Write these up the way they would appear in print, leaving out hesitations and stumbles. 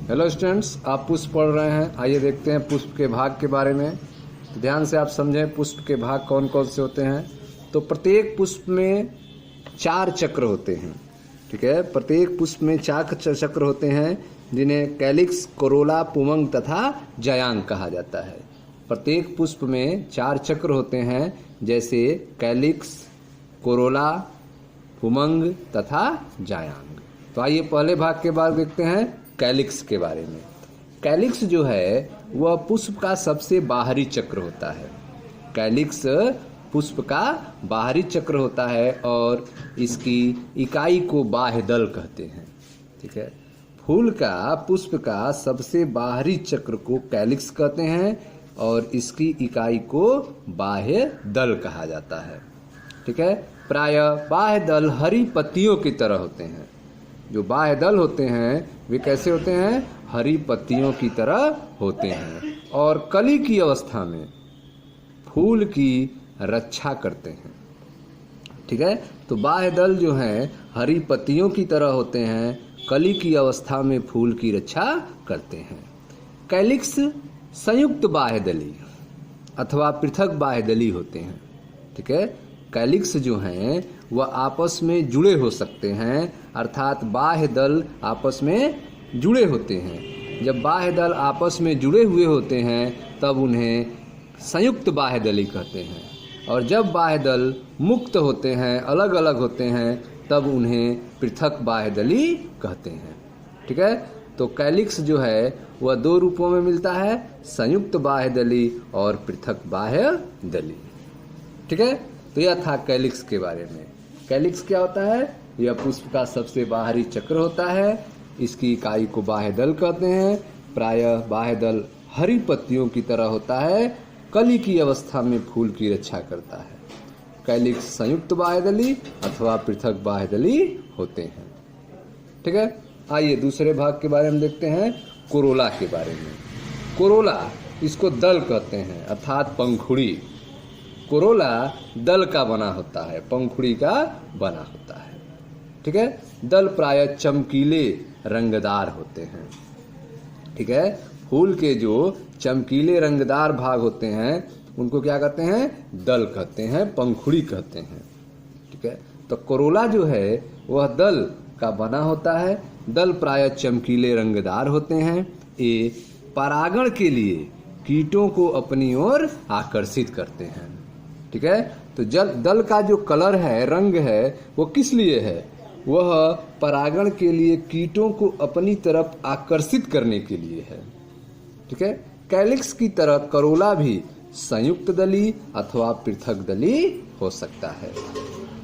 Hello students, आप पुष्प पढ़ रहे हैं। आइए देखते हैं पुष्प के भाग के बारे में। तो ध्यान से आप समझें पुष्प के भाग कौन कौन से होते हैं। तो प्रत्येक पुष्प में 4 चक्र होते हैं। ठीक है, प्रत्येक पुष्प में 4 चक्र होते हैं जिन्हें कैलिक्स, कोरोला, पुमंग तथा जायांग कहा जाता है। प्रत्येक पुष्प में 4 चक्र होते हैं, जैसे कैलिक्स, कोरोला, पुमंग तथा जायांग। तो आइए पहले भाग के बाद देखते हैं कैलिक्स के बारे में। कैलिक्स जो है वह पुष्प का सबसे बाहरी चक्र होता है। कैलिक्स पुष्प का बाहरी चक्र होता है और इसकी इकाई को बाह्य दल कहते हैं। ठीक है, फूल का पुष्प का सबसे बाहरी चक्र को कैलिक्स कहते हैं और इसकी इकाई को बाह्य दल कहा जाता है। ठीक है, प्रायः बाह्य दल हरी पत्तियों की तरह होते हैं। जो बाह्य दल होते हैं वे कैसे होते हैं? हरी पत्तियों की तरह होते हैं और कली की अवस्था में फूल की रक्षा करते हैं। ठीक है, तो बाह्य दल जो हैं हरी पत्तियों की तरह होते हैं, कली की अवस्था में फूल की रक्षा करते हैं। कैलिक्स संयुक्त बाह्यदली अथवा पृथक बाह्यदली होते हैं। ठीक है, कैलिक्स जो हैं वह आपस में जुड़े हो सकते हैं, अर्थात बाह्य दल आपस में जुड़े होते हैं। जब बाह्य दल आपस में जुड़े हुए होते हैं तब उन्हें संयुक्त बाह्यदली कहते हैं, और जब बाह्य दल मुक्त होते हैं, अलग अलग होते हैं, तब उन्हें पृथक बाह्यदली कहते हैं। ठीक है, तो कैलिक्स जो है वह 2 रूपों में मिलता है, संयुक्त बाह्यदली और पृथक बाह्यदली। ठीक है, तो यह था कैलिक्स के बारे में। कैलिक्स क्या होता है? यह पुष्प का सबसे बाहरी चक्र होता है। इसकी इकाई को बाह्य दल कहते हैं। प्रायः बाह्य दल हरी पत्तियों की तरह होता है, कली की अवस्था में फूल की रक्षा करता है। कैलिक्स संयुक्त बाह्यदली अथवा पृथक बाह्यदली होते हैं। ठीक है, आइए दूसरे भाग के बारे में देखते हैं, कोरोला के बारे में। कोरोला, इसको दल कहते हैं अर्थात पंखुड़ी। कोरोला दल का बना होता है, पंखुड़ी का बना होता है। ठीक है, दल प्रायः चमकीले रंगदार होते हैं। ठीक है, फूल के जो चमकीले रंगदार भाग होते हैं उनको क्या कहते हैं? दल कहते हैं, पंखुड़ी कहते हैं। ठीक है, तो कोरोला जो है वह दल का बना होता है। दल प्रायः चमकीले रंगदार होते हैं। ये परागण के लिए कीटों को अपनी ओर आकर्षित करते हैं। ठीक है, तो दल का जो कलर है, रंग है, वो किस लिए है? वह परागण के लिए कीटों को अपनी तरफ आकर्षित करने के लिए है। ठीक है, कैलिक्स की तरह कोरोला भी संयुक्त दली अथवा पृथक दली हो सकता है।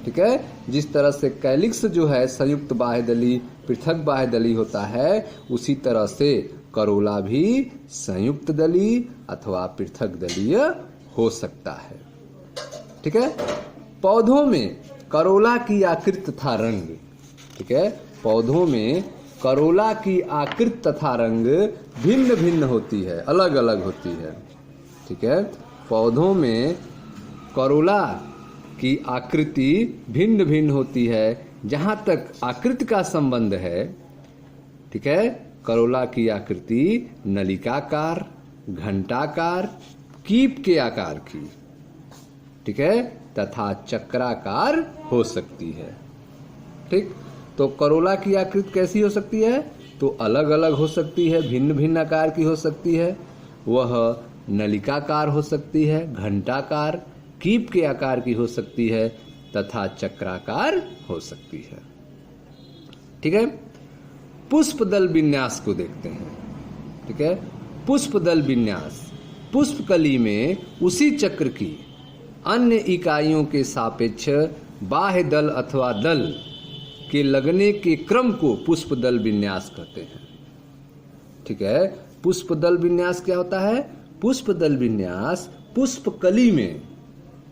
ठीक है, जिस तरह से कैलिक्स जो है संयुक्त बाह्यदली, पृथक बाह्यदली होता है, उसी तरह से कोरोला भी संयुक्त दली अथवा पृथक दलीय हो सकता है। ठीक है, पौधों में कोरोला की आकृति तथा रंग। ठीक है, पौधों में कोरोला की आकृति तथा रंग भिन्न भिन्न होती है, अलग अलग होती है। ठीक है, पौधों में कोरोला की आकृति भिन्न भिन्न होती है। जहाँ तक आकृति का संबंध है, ठीक है, कोरोला की आकृति नलिकाकार, घंटाकार, कीप के आकार की, ठीक है, तथा चक्राकार हो सकती है। ठीक, तो कोरोला की आकृति कैसी हो सकती है? तो अलग अलग हो सकती है, भिन्न भिन्न आकार की हो सकती है। वह नलिकाकार हो सकती है, घंटाकार, कीप के आकार की हो सकती है तथा चक्राकार हो सकती है। ठीक है, पुष्प दल विन्यास को देखते हैं। ठीक है, पुष्प दल विन्यास पुष्प कली में उसी चक्र की अन्य इकाइयों के सापेक्ष बाह्य दल अथवा दल के लगने के क्रम को पुष्प दल विन्यास कहते हैं। ठीक है, पुष्प दल विन्यास क्या होता है? पुष्प दल विन्यास पुष्पकली में,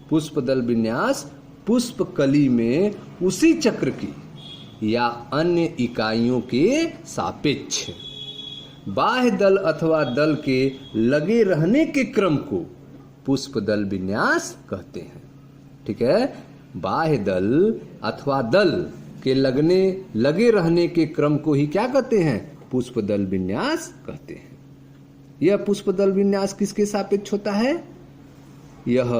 पुष्प दल विन्यास पुष्पकली में उसी चक्र की या अन्य इकाइयों के सापेक्ष बाह्य दल अथवा दल के लगे रहने के क्रम को पुष्प दल विन्यास कहते हैं। ठीक है, बाह्य दल अथवा दल के लगे रहने के क्रम को ही क्या कहते हैं? पुष्पदल विन्यास कहते हैं। यह पुष्पदल विन्यास किसके सापेक्ष होता है? यह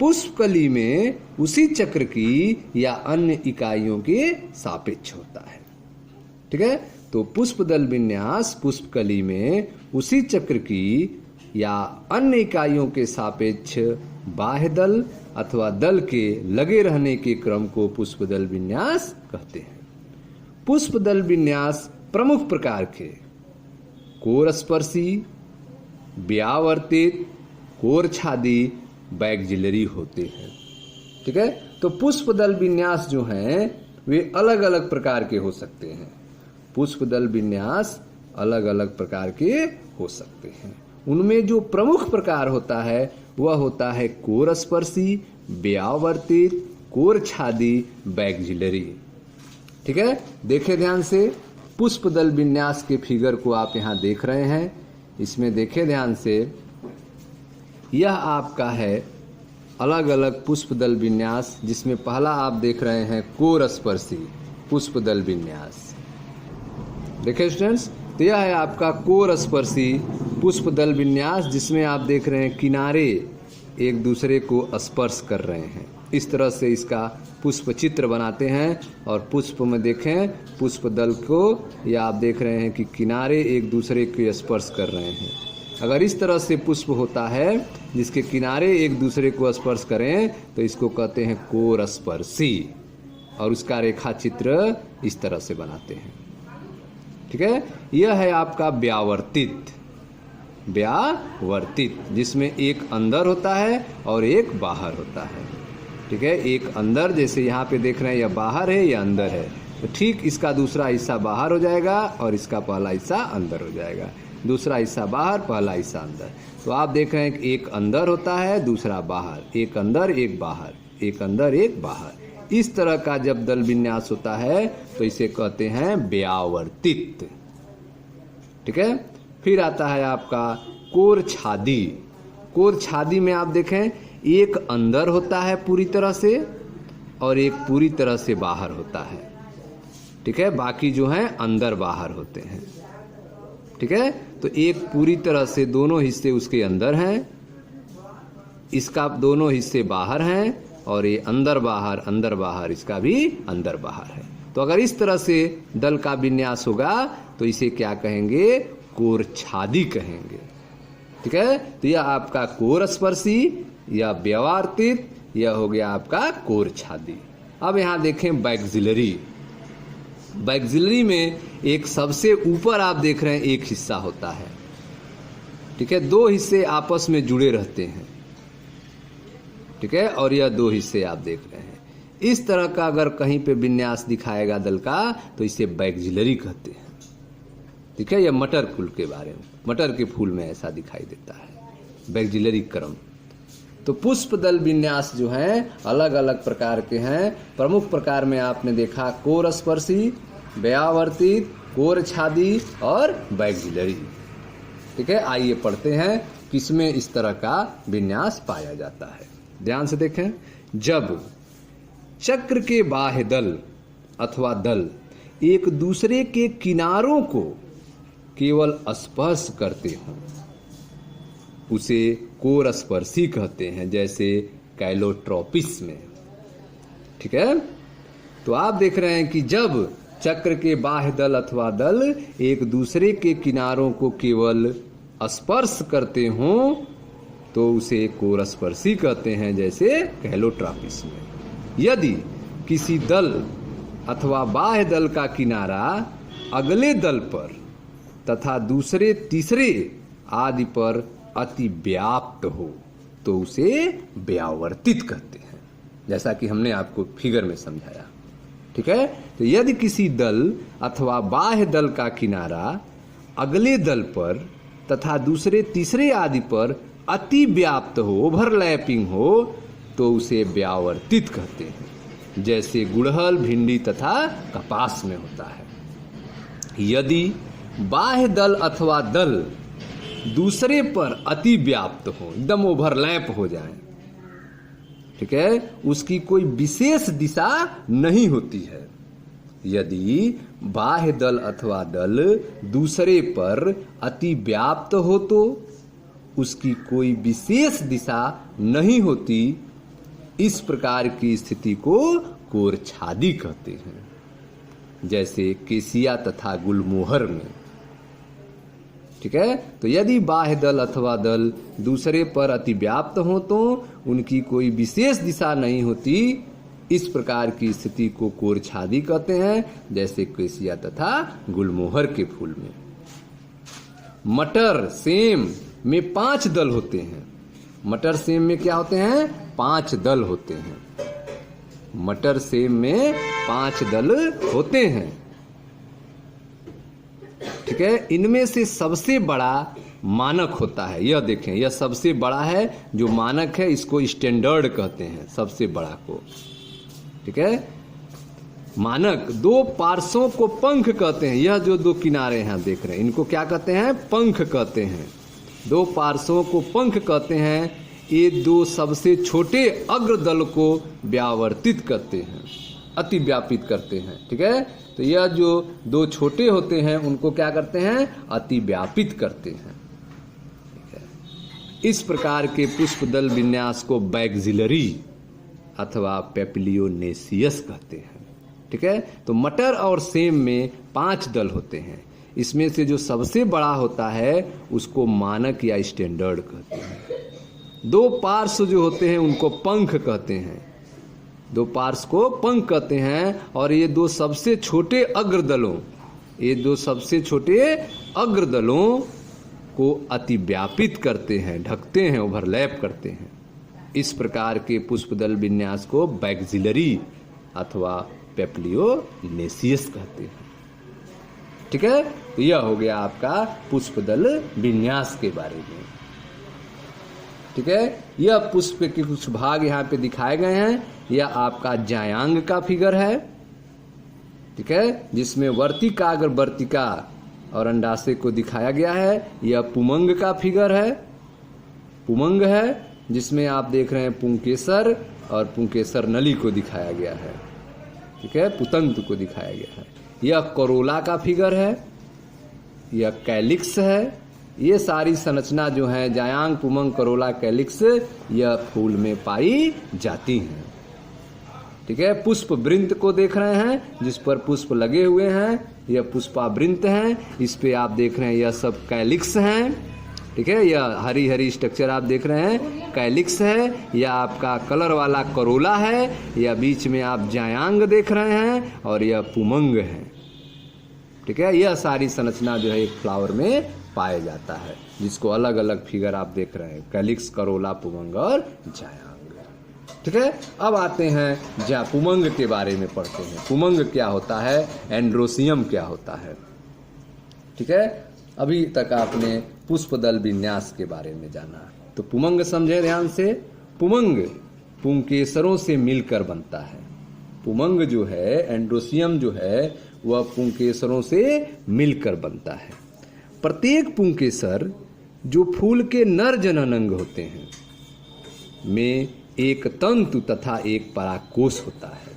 पुष्पकली में उसी चक्र की या अन्य इकाइयों के सापेक्ष होता है। ठीक है, तो पुष्पदल विन्यास पुष्पकली में उसी चक्र की या अन्य इकाइयों के सापेक्ष बाह्य दल अथवा दल के लगे रहने के क्रम को पुष्पदल विन्यास कहते हैं। पुष्पदल विन्यास प्रमुख प्रकार के कोरस्पर्शी, व्यावर्तित, कोरछादी, बैक्जिलरी होते हैं। ठीक है, तो पुष्पदल विन्यास जो हैं वे अलग अलग प्रकार के हो सकते हैं। पुष्पदल विन्यास अलग अलग प्रकार के हो सकते हैं। उनमें जो प्रमुख प्रकार होता है वह होता है कोरस्पर्शी, व्यावर्तित, कोरछादी, बैक्जिलरी। ठीक है, देखें ध्यान से, पुष्पदल विन्यास के फिगर को आप यहाँ देख रहे हैं। इसमें देखें ध्यान से, यह आपका है अलग अलग पुष्पदल विन्यास, जिसमें पहला आप देख रहे हैं कोरस्पर्शी पुष्पदल विन्यास। देखिए स्टूडेंट्स, तो यह है आपका कोरस्पर्शी पुष्पदल विन्यास, जिसमें आप देख रहे हैं किनारे एक दूसरे को स्पर्श कर रहे हैं। इस तरह से इसका पुष्प चित्र बनाते हैं और पुष्प में देखें पुष्पदल को, या आप देख रहे हैं कि किनारे एक दूसरे के स्पर्श कर रहे हैं। अगर इस तरह से पुष्प होता है जिसके किनारे एक दूसरे को स्पर्श करें तो इसको कहते हैं कोरस्पर्शी, और उसका रेखा चित्र इस तरह से बनाते हैं। ठीक है, यह है आपका व्यावर्तित, व्यावर्तित जिसमें एक अंदर होता है और एक बाहर होता है। ठीक है, एक अंदर, जैसे यहाँ पे देख रहे हैं यह बाहर है, यह अंदर है, तो ठीक इसका दूसरा हिस्सा बाहर हो जाएगा और इसका पहला हिस्सा अंदर हो जाएगा। दूसरा हिस्सा बाहर, पहला हिस्सा अंदर। तो आप देख रहे हैं कि एक अंदर होता है, दूसरा बाहर, एक अंदर एक बाहर, एक अंदर एक बाहर। इस तरह का जब दल विन्यास होता है तो इसे कहते हैं व्यावर्तित। ठीक है, फिर आता है आपका कोरछादी। कोरछादी में आप देखें एक अंदर होता है पूरी तरह से और एक पूरी तरह से बाहर होता है। ठीक है, बाकी जो हैं अंदर बाहर होते हैं। ठीक है, तो एक पूरी तरह से दोनों हिस्से उसके अंदर हैं, इसका दोनों हिस्से बाहर हैं, और ये अंदर बाहर इसका भी अंदर बाहर है। तो अगर इस तरह से दल का विन्यास होगा तो इसे क्या कहेंगे? कोरछादी कहेंगे। ठीक है, तो यह आपका कोरस्पर्शी या व्यावर्तित, यह हो गया आपका कोरछादी। अब यहाँ देखें बैक्जिलरी। बैक्जिलरी में एक सबसे ऊपर आप देख रहे हैं एक हिस्सा होता है। ठीक है, दो हिस्से आपस में जुड़े रहते हैं। ठीक है, और यह दो हिस्से आप देख रहे हैं। इस तरह का अगर कहीं पे विन्यास दिखाएगा दल का तो इसे बैक्जिलरी कहते हैं। ठीक है, यह मटर फूल के बारे में, मटर के फूल में ऐसा दिखाई देता है बैक्जिलरी क्रम। तो पुष्पदल विन्यास जो हैं अलग अलग प्रकार के हैं। प्रमुख प्रकार में आपने देखा कोरस्पर्शी, व्यावर्तित, कोरछादी और बैक्जिलरी। ठीक है, आइए पढ़ते हैं किसमें इस तरह का विन्यास पाया जाता है। ध्यान से देखें, जब चक्र के बाह्य दल अथवा दल एक दूसरे के किनारों को केवल स्पर्श करते हों उसे कोरस्पर्शी कहते हैं, जैसे कैलोट्रोपिस में। ठीक है, तो आप देख रहे हैं कि जब चक्र के बाह्य दल अथवा दल एक दूसरे के किनारों को केवल स्पर्श करते हों तो उसे कोरस्पर्शी कहते हैं, जैसे कैलोट्रोपिस में। यदि किसी दल अथवा बाह्य दल का किनारा अगले दल पर तथा दूसरे तीसरे आदि पर अति व्याप्त हो तो उसे व्यावर्तित कहते हैं, जैसा कि हमने आपको फिगर में समझाया। ठीक है, तो यदि किसी दल अथवा बाह्य दल का किनारा अगले दल पर तथा दूसरे तीसरे आदि पर अति व्याप्त हो, ओवरलैपिंग हो, तो उसे व्यावर्तित कहते हैं, जैसे गुड़हल, भिंडी तथा कपास में होता है। यदि बाह्य दल अथवा दल दूसरे पर अति व्याप्त हो, एकदम ओवरलैप हो जाए, ठीक है, उसकी कोई विशेष दिशा नहीं होती है। यदि बाह्य दल अथवा दल दूसरे पर अति व्याप्त हो तो उसकी कोई विशेष दिशा नहीं होती। इस प्रकार की स्थिति को कोरछादी कहते हैं, जैसे केसिया तथा गुलमोहर में। ठीक है, तो यदि बाह्य दल अथवा दल दूसरे पर अति व्याप्त हो तो उनकी कोई विशेष दिशा नहीं होती। इस प्रकार की स्थिति को कोरछादी कहते हैं, जैसे केसिया तथा गुलमोहर के फूल में। मटर सेम में 5 दल होते हैं। मटर सेम में क्या होते हैं? 5 दल होते हैं। मटर सेम में 5 दल होते हैं। ठीक है, इनमें से सबसे बड़ा मानक होता है। यह देखें, यह सबसे बड़ा है। जो मानक है इसको स्टैंडर्ड कहते हैं, सबसे बड़ा को। ठीक है, मानक 2 पार्श्वों को पंख कहते हैं। यह जो 2 किनारे हैं देख रहे हैं, इनको क्या कहते हैं? पंख कहते हैं। 2 पार्श्वों को पंख कहते हैं। ये 2 सबसे छोटे अग्रदल को व्यावर्तित करते हैं, अति व्यापित करते हैं। ठीक है, तो यह जो 2 छोटे होते हैं उनको क्या करते हैं? अति व्यापित करते हैं। ठीक है, इस प्रकार के पुष्प दल विन्यास को बैक्सिलरी अथवा पेपिलियोनेसियस कहते हैं। ठीक है, तो मटर और सेम में 5 दल होते हैं। इसमें से जो सबसे बड़ा होता है उसको मानक या स्टैंडर्ड कहते हैं। 2 पार्श्व जो होते हैं उनको पंख कहते हैं। 2 पार्श्व को पंख कहते हैं। और ये 2 सबसे छोटे अग्रदलों, ये 2 सबसे छोटे अग्रदलों को अति व्यापित करते हैं, ढकते हैं, ओवरलैप करते हैं। इस प्रकार के पुष्पदल विन्यास को बैक्सिलरी अथवा पेपिलियोनेसियस कहते हैं। ठीक है, तो यह हो गया आपका पुष्पदल विन्यास के बारे में। ठीक है, यह पुष्प के कुछ भाग यहाँ पे दिखाए गए हैं। यह आपका जायांग का फिगर है। ठीक है, जिसमें वर्तिका अगर वर्तिका और अंडाशय को दिखाया गया है। यह पुमंग का फिगर है। पुमंग है जिसमें आप देख रहे हैं पुंकेसर और पुंकेसर नली को दिखाया गया है। ठीक है, पुतंत को दिखाया गया है। यह कोरोला का फिगर है। यह कैलिक्स है। ये सारी संरचना जो है जायांग, पुमंग, कोरोला, कैलिक्स, यह फूल में पाई जाती हैं। ठीक है, पुष्प वृंत को देख रहे हैं जिस पर पुष्प लगे हुए हैं। यह पुष्पावृंत हैं। इस पे आप देख रहे हैं यह सब कैलिक्स हैं। ठीक है, यह हरी हरी स्ट्रक्चर आप देख रहे हैं कैलिक्स है। यह आपका कलर वाला कोरोला है। यह बीच में आप जायांग देख रहे हैं और यह पुमंग है। ठीक है, यह सारी संरचना जो है एक फ्लावर में पाया जाता है, जिसको अलग अलग फिगर आप देख रहे हैं, कैलिक्स, कोरोला, पुमंग और जायांग। ठीक है, अब आते हैं पुमंग के बारे में पढ़ते हैं। पुमंग क्या होता है, एंड्रोसियम क्या होता है। ठीक है, अभी तक आपने पुष्पदल विन्यास के बारे में जाना, तो पुमंग समझे ध्यान से। पुमंग पुंकेसरों से मिलकर बनता है। पुमंग जो है, एंड्रोसियम जो है, वह पुंकेसरों से मिलकर बनता है। प्रत्येक पुंकेसर जो फूल के नर जननांग होते हैं में एक तंतु तथा एक परागकोश होता है।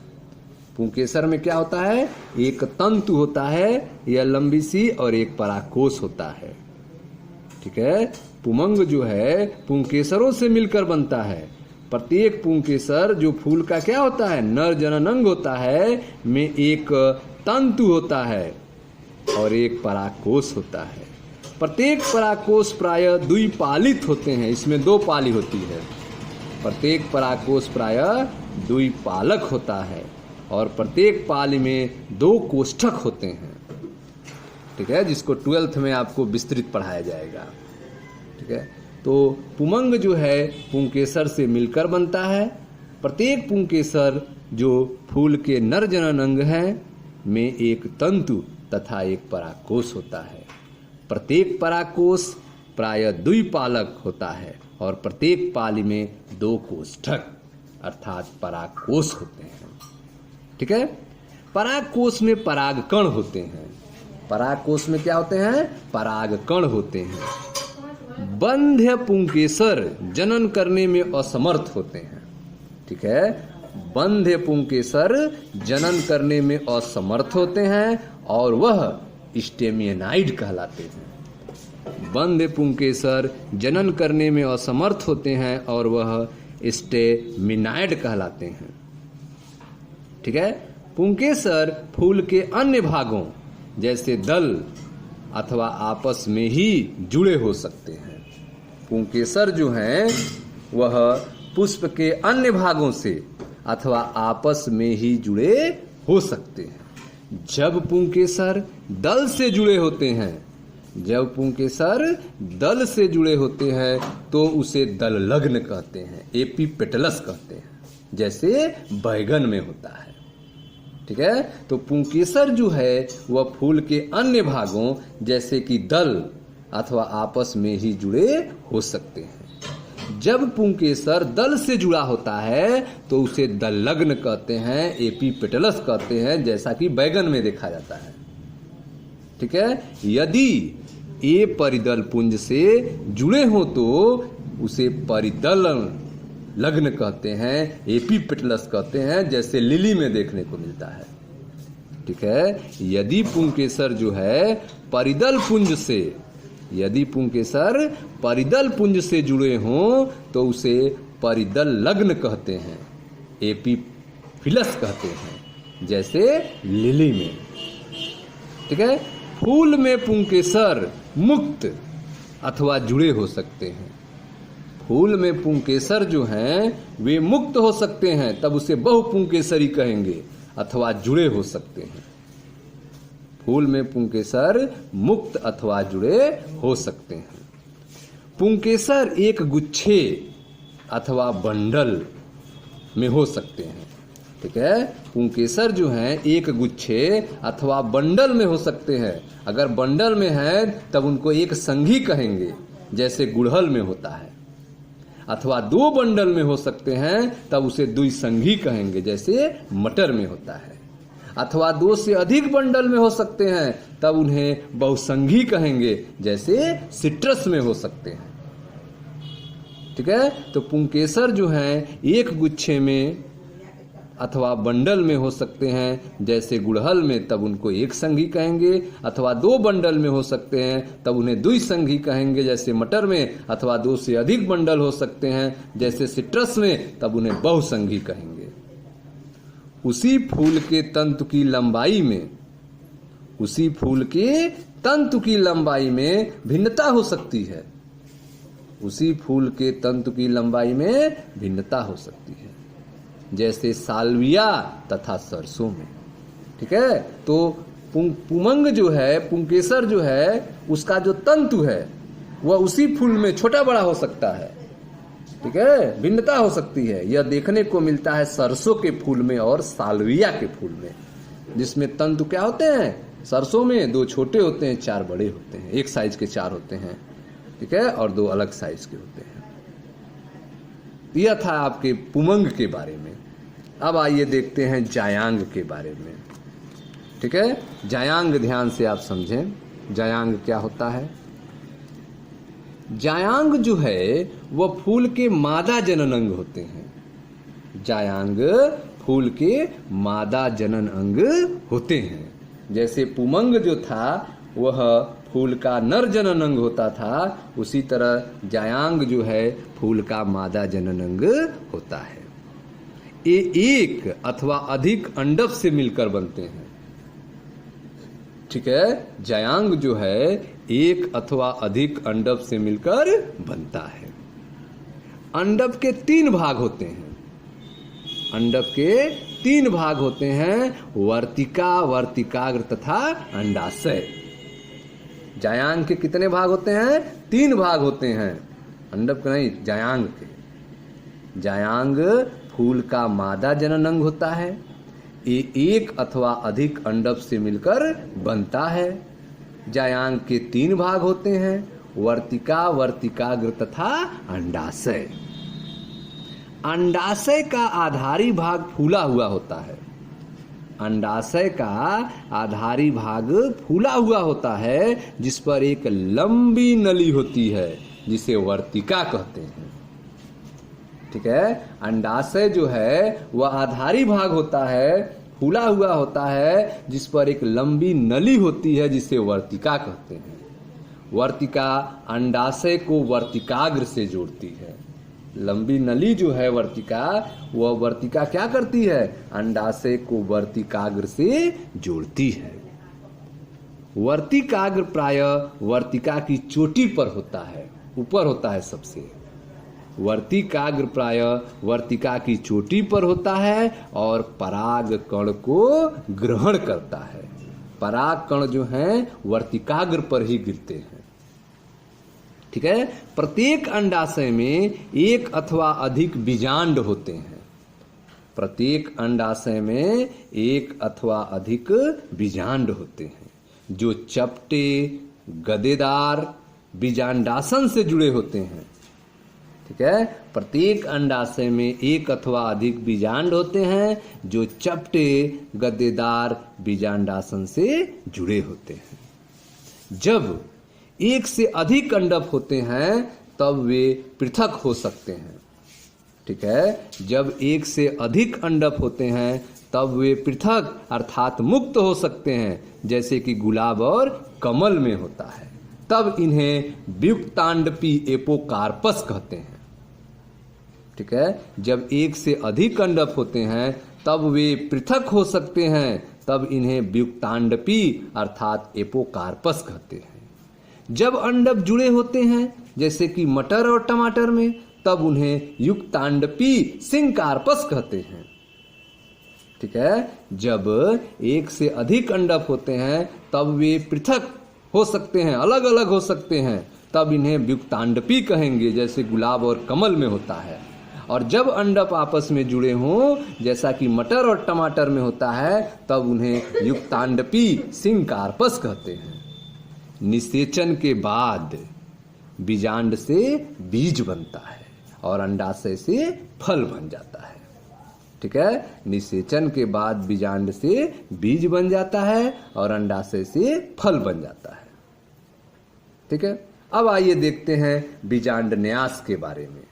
पुंकेसर में क्या होता है? एक तंतु होता है, यह लंबी सी, और एक परागकोश होता है। ठीक है, पुमंग जो है पुंकेसरों से मिलकर बनता है। प्रत्येक पुंकेसर जो फूल का क्या होता है? नर जननांग होता है, में एक तंतु होता है और एक परागकोश होता है। प्रत्येक परागकोश प्रायः द्विपालित होते हैं। इसमें 2 पाली होती है। प्रत्येक परागकोश प्रायः द्विपालक होता है और प्रत्येक पाली में 2 कोष्ठक होते हैं। ठीक है, जिसको 12th में आपको विस्तृत पढ़ाया जाएगा। ठीक है, तो पुमंग जो है पुंकेसर से मिलकर बनता है। प्रत्येक पुंकेसर जो फूल के नर जननांग हैं में एक तंतु तथा एक परागकोश होता है। प्रत्येक परागकोश प्रायः द्विपालक होता है और प्रत्येक पाली में 2 कोष्ठक अर्थात परागकोश होते हैं। ठीक है, परागकोश में परागकण होते हैं। परागकोश में क्या होते हैं? परागकण होते हैं। बंध्य पुंकेसर जनन करने में असमर्थ होते हैं। ठीक है, बंध्य पुंकेसर जनन करने में असमर्थ होते हैं और वह स्टेमिनाइड कहलाते हैं। बंद पुंकेसर जनन करने में असमर्थ होते हैं और वह स्टेमिनाइड कहलाते हैं। ठीक है। पुंकेसर फूल के अन्य भागों जैसे दल अथवा आपस में ही जुड़े हो सकते हैं। पुंकेसर जो हैं वह पुष्प के अन्य भागों से अथवा आपस में ही जुड़े हो सकते हैं। जब पुंकेसर दल से जुड़े होते हैं, जब पुंकेसर दल से जुड़े होते हैं तो उसे दल लग्न कहते हैं, एपीपेटलस कहते हैं, जैसे बैगन में होता है। ठीक है। तो पुंकेसर जो है वह फूल के अन्य भागों जैसे कि दल अथवा आपस में ही जुड़े हो सकते हैं। जब पुंकेसर दल से जुड़ा होता है तो उसे दल लग्न कहते हैं, एपीपेटलस कहते हैं, जैसा कि बैगन में देखा जाता है। ठीक है। यदि ये परिदल पुंज से जुड़े हो तो उसे परिदल लग्न कहते हैं, एपीपेटलस कहते हैं, जैसे लिली में देखने को मिलता है। ठीक है। यदि पुंकेसर जो है परिदल पुंज से, यदि पुंकेसर परिदल पुंज से जुड़े हों तो उसे परिदल लग्न कहते हैं, एपीफिलस कहते हैं, जैसे लिली में। ठीक है। फूल में पुंकेसर मुक्त अथवा जुड़े हो सकते हैं। फूल में पुंकेसर जो हैं वे मुक्त हो सकते हैं, तब उसे बहुपुंकेसरी कहेंगे, अथवा जुड़े हो सकते हैं। फूल में पुंकेसर मुक्त अथवा जुड़े हो सकते हैं। पुंकेसर एक गुच्छे अथवा बंडल में हो सकते हैं। ठीक है। पुंकेसर जो हैं एक गुच्छे अथवा बंडल में हो सकते हैं। अगर बंडल में है तब उनको एक संघी कहेंगे, जैसे गुड़हल में होता है। अथवा दो बंडल में हो सकते हैं तब उसे द्विसंघी कहेंगे, जैसे मटर में होता है। अथवा दो से अधिक बंडल में हो सकते हैं तब उन्हें बहुसंघी कहेंगे, जैसे सिट्रस में हो सकते हैं। ठीक है। तो पुंकेसर जो हैं एक गुच्छे में अथवा बंडल में हो सकते हैं, जैसे गुड़हल में, तब उनको एक संघी कहेंगे। अथवा दो बंडल में हो सकते हैं तब उन्हें द्विसंघी कहेंगे, जैसे मटर में। अथवा दो से अधिक बंडल हो सकते हैं जैसे सिट्रस में, तब उन्हें बहुसंघी कहेंगे। उसी फूल के तंतु की लंबाई में, उसी फूल के तंतु की लंबाई में भिन्नता हो सकती है। उसी फूल के तंतु की लंबाई में भिन्नता हो सकती है, जैसे साल्विया तथा सरसों में। ठीक है। तो पुमंग जो है, पुंकेसर जो है, उसका जो तंतु है वह उसी फूल में छोटा बड़ा हो सकता है। ठीक है। भिन्नता हो सकती है। यह देखने को मिलता है सरसों के फूल में और साल्विया के फूल में, जिसमें तंतु क्या होते हैं, सरसों में दो छोटे होते हैं, चार बड़े होते हैं, एक साइज के चार होते हैं। ठीक है। और दो अलग साइज के होते हैं। यह था आपके पुमंग के बारे में। अब आइए देखते हैं जायांग के बारे में। ठीक है। जायांग ध्यान से आप समझें, जायांग क्या होता है। जायांग जो है वह फूल के मादा जनन अंग होते हैं। जायांग फूल के मादा जनन अंग होते हैं। जैसे पुमंग जो था वह फूल का नर जनन अंग होता था, उसी तरह जायांग जो है फूल का मादा जनन अंग होता है। ये एक अथवा अधिक अंडक से मिलकर बनते हैं। ठीक है। जायांग जो है एक अथवा अधिक अंडक से मिलकर बनता है। अंडक के तीन भाग होते हैं। अंडक के तीन भाग होते हैं, वर्तिका, वर्तिकाग्र तथा अंडाशय। जायांग के कितने भाग होते हैं? तीन भाग होते हैं। अंडक नहीं, जायांग के। जायांग फूल का मादा जनन अंग होता है। ये एक अथवा अधिक अंडक से मिलकर बनता है। जायांग के तीन भाग होते हैं, वर्तिका, वर्तिकाग्र तथा अंडाशय। अंडाशय का आधारी भाग फूला हुआ होता है। अंडाशय का आधारी भाग फूला हुआ होता है, जिस पर एक लंबी नली होती है, जिसे वर्तिका कहते हैं। ठीक है। अंडाशय जो है वह आधारी भाग होता है फूला हुआ होता है, जिस पर एक लंबी नली होती है जिसे वर्तिका कहते हैं। वर्तिका अंडाशय को वर्तिकाग्र से जोड़ती है। लंबी नली जो है वर्तिका, वह वर्तिका क्या करती है? अंडाशय को वर्तिकाग्र से जोड़ती है। वर्तिकाग्र प्राय वर्तिका की चोटी पर होता है, ऊपर होता है सबसे। वर्तिकाग्र प्राय वर्तिका की चोटी पर होता है और पराग कण को ग्रहण करता है। पराग कण जो हैं वर्तिकाग्र पर ही गिरते हैं। ठीक है। प्रत्येक अंडाशय में एक अथवा अधिक बीजांड होते हैं। प्रत्येक अंडाशय में एक अथवा अधिक बीजांड होते हैं, जो चपटे गदेदार बीजांडासन से जुड़े होते हैं। ठीक है। प्रत्येक अंडाशय में एक अथवा अधिक बीजांड होते हैं, जो चपटे गद्देदार बीजांडासन से जुड़े होते हैं। जब एक से अधिक अंडक होते हैं तब वे पृथक हो सकते हैं। ठीक है। जब एक से अधिक अंडक होते हैं तब वे पृथक अर्थात मुक्त हो सकते हैं, जैसे कि गुलाब और कमल में होता है। तब इन्हें व्युत्तांडपी एपोकार्पस कहते हैं। ठीक है। जब एक से अधिक अंडक होते हैं तब वे पृथक हो सकते हैं, तब इन्हें व्युत्तांडपी अर्थात एपोकार्पस कहते हैं। जब अंडक जुड़े होते हैं जैसे कि मटर और टमाटर में, तब उन्हें युक्तांडपी सिंकार्पस कहते हैं। ठीक है। जब एक से अधिक अंडक होते हैं तब वे पृथक हो सकते हैं, अलग अलग हो सकते हैं, तब इन्हें व्युत्तांडपी कहेंगे, जैसे गुलाब और कमल में होता है। और जब अंडक आपस में जुड़े हों जैसा कि मटर और टमाटर में होता है, तब उन्हें युक्तांडपी सिंकार्पस कहते हैं। निषेचन के बाद बीजांड से बीज बनता है और अंडाशय से फल बन जाता है। ठीक है। निषेचन के बाद बीजांड से बीज बन जाता है और अंडाशय से फल बन जाता है। ठीक है। अब आइए देखते हैं बीजांड न्यास के बारे में।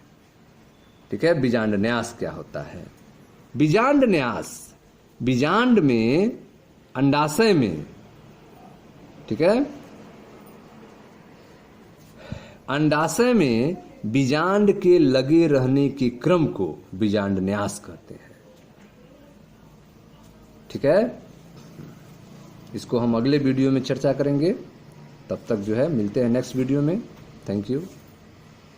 ठीक है। बीजांड न्यास क्या होता है? बीजांड न्यास, बीजांड में अंडाशय में, ठीक है, अंडाशय में बीजांड के लगे रहने के क्रम को बीजांड न्यास कहते हैं। ठीक है। इसको हम अगले वीडियो में चर्चा करेंगे। तब तक जो है मिलते हैं नेक्स्ट वीडियो में। Thank you.